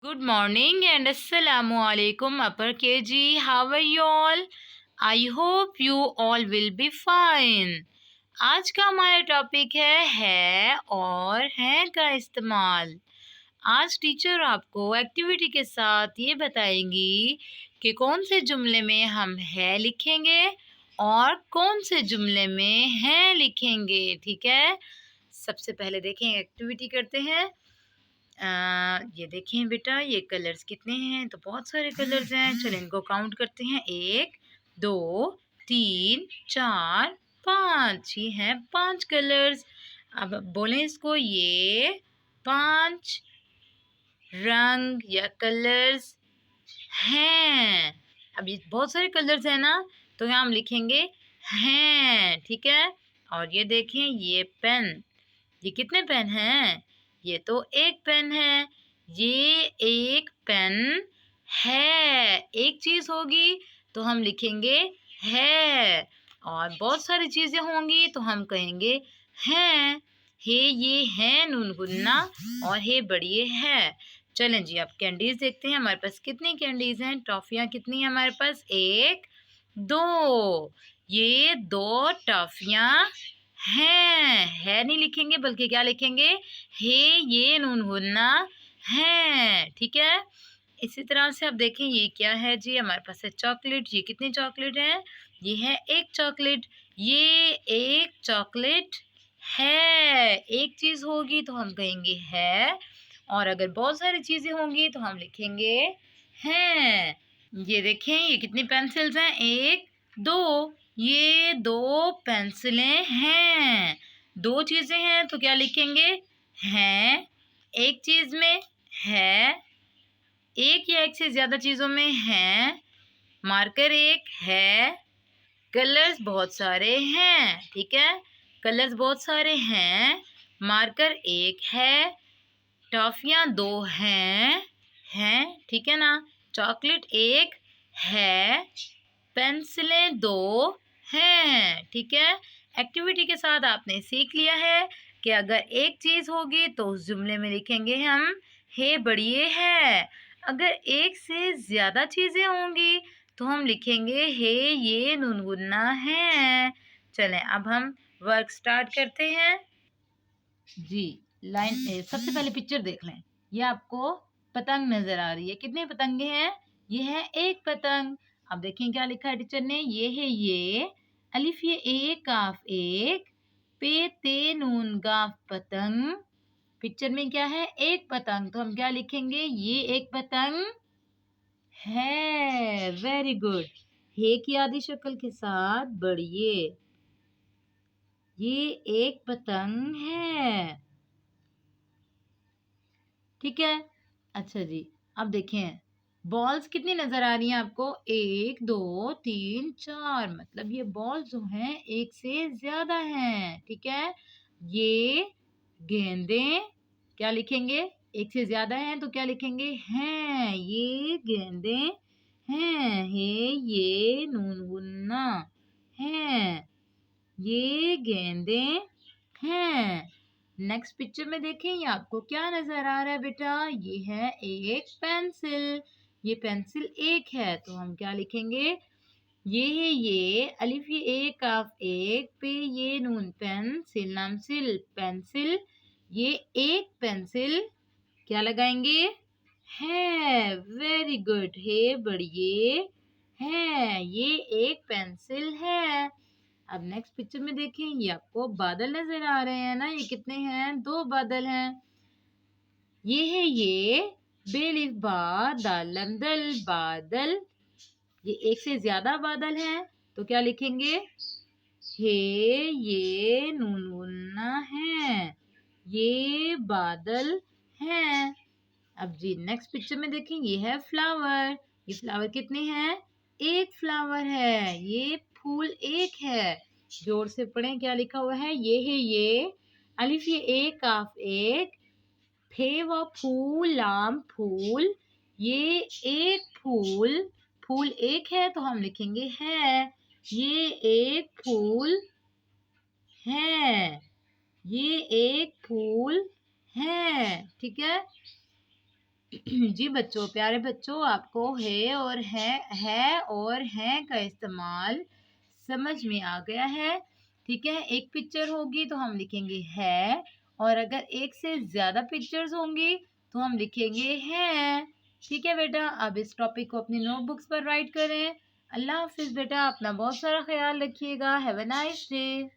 Good morning and Assalamu alaikum upper KG. How are you all? I hope you all will be fine. आज का हमारा topic है और है का इस्तेमाल। आज टीचर आपको एक्टिविटी के साथ ये बताएंगी कि कौन से जुमले में हम है लिखेंगे और कौन से जुमले में है लिखेंगे। ठीक है, सबसे पहले देखें एक्टिविटी करते हैं। ये देखें बेटा, ये कलर्स कितने हैं? तो बहुत सारे कलर्स हैं। चलो इनको काउंट करते हैं। 1 2 3 4 5। ये हैं 5 कलर्स। अब बोलें इसको, ये 5 रंग या कलर्स हैं। अब ये बहुत सारे कलर्स हैं ना, तो यहाँ हम लिखेंगे हैं। ठीक है, और ये देखें, ये पेन, ये कितने पेन हैं? ये तो एक पेन है। ये एक पेन है। एक चीज होगी तो हम लिखेंगे है, और बहुत सारी चीजें होंगी तो हम कहेंगे हैं। हे ये है नून गुन्ना, और हे बड़िए है। चलें जी, अब कैंडीज देखते हैं हमारे पास कितनी कैंडीज हैं। टॉफियाँ कितनी हैं हमारे पास? 1 2। ये 2 टॉफियाँ है नहीं लिखेंगे, बल्कि क्या लिखेंगे? हे ये नून गुन्ना है। ठीक है, इसी तरह से अब देखें ये क्या है जी। हमारे पास है चॉकलेट। ये कितनी चॉकलेट है? ये है एक चॉकलेट। ये एक चॉकलेट है। एक चीज होगी तो हम कहेंगे है, और अगर बहुत सारी चीजें होंगी तो हम लिखेंगे हैं। ये देखें, ये कितनी पेंसिल्स हैं? 1 2। ये 2 पेंसिलें हैं। 2 चीजें हैं तो क्या लिखेंगे? हैं। एक चीज में है, एक या एक से ज्यादा चीजों में है। मार्कर एक है। कलर्स बहुत सारे हैं। ठीक है, कलर्स बहुत सारे हैं। मार्कर एक है। टॉफियाँ 2 हैं। ठीक है ना। चॉकलेट एक है। पेंसिलें 2 हैं। ठीक है, एक्टिविटी के साथ आपने सीख लिया है कि अगर एक चीज होगी तो उस जुमले में लिखेंगे हम हे बढ़िए है। अगर एक से ज्यादा चीजें होंगी तो हम लिखेंगे हे ये नूनगुन्ना है। चलें अब हम वर्क स्टार्ट करते हैं जी। सबसे पहले पिक्चर देख लें। ये आपको पतंग नजर आ रही है। कितने पतंगे हैं? ये है एक पतंग। अब देखें क्या लिखा है टीचर ने। ये है ये, अलिफ ये एक काफ एक, पे ते नून गाफ पतंग। पिक्चर में क्या है? एक पतंग, तो हम क्या लिखेंगे? ये एक पतंग है। Very good. हे की आधी शक्ल के साथ बढ़िए। ये एक पतंग है। ठीक है, अच्छा जी। अब देखें बॉल्स कितनी नजर आ रही हैं आपको? 1 2 3 4। मतलब ये बॉल्स जो हैं एक से ज्यादा हैं। ठीक है, ये गेंदे क्या लिखेंगे? एक से ज्यादा हैं तो क्या लिखेंगे? हैं। ये गेंदे हैं। हे ये नून गुन्ना हैं। ये गेंदे हैं। नेक्स्ट पिक्चर में देखें, ये आपको क्या नजर आ रहा है बेटा? ये है एक पेंसिल। ये पेंसिल एक है तो हम क्या लिखेंगे? ये है ये, अलिफ ये एक काफ एक, पे ये नून पेंसिल नाम सिल पेंसिल। ये एक पेंसिल क्या लगाएंगे? है। Very good. है बढ़िए है। ये एक पेंसिल है। अब नेक्स्ट पिक्चर में देखें, ये आपको बादल नजर आ रहे हैं ना। ये कितने हैं? 2 बादल हैं। ये है ये, बेलिफ बा दाल लम दल बादल। ये एक से ज्यादा बादल हैं तो क्या लिखेंगे? हे ये नून गुन्ना है। ये बादल हैं। अब जी नेक्स्ट पिक्चर में देखें, ये है फ्लावर। ये फ्लावर कितने हैं? एक फ्लावर है। ये फूल एक है। जोर से पढ़ें क्या लिखा हुआ है। ये है ये, अलिफ ये एक काफ एक, फे व फूल लाम फूल। ये एक फूल, फूल एक है तो हम लिखेंगे है। ये एक फूल है। ये एक फूल है। ठीक है, जी बच्चों, प्यारे बच्चों, आपको है और हैं का इस्तेमाल समझ में आ गया है। ठीक है, एक पिक्चर होगी तो हम लिखेंगे है, और अगर एक से ज़्यादा पिक्चर्स होंगी तो हम लिखेंगे हैं। ठीक है बेटा, अब इस टॉपिक को अपनी नोटबुक्स पर राइट करें। अल्लाह हाफिज़ बेटा, अपना बहुत सारा ख्याल रखिएगा। Have a nice day.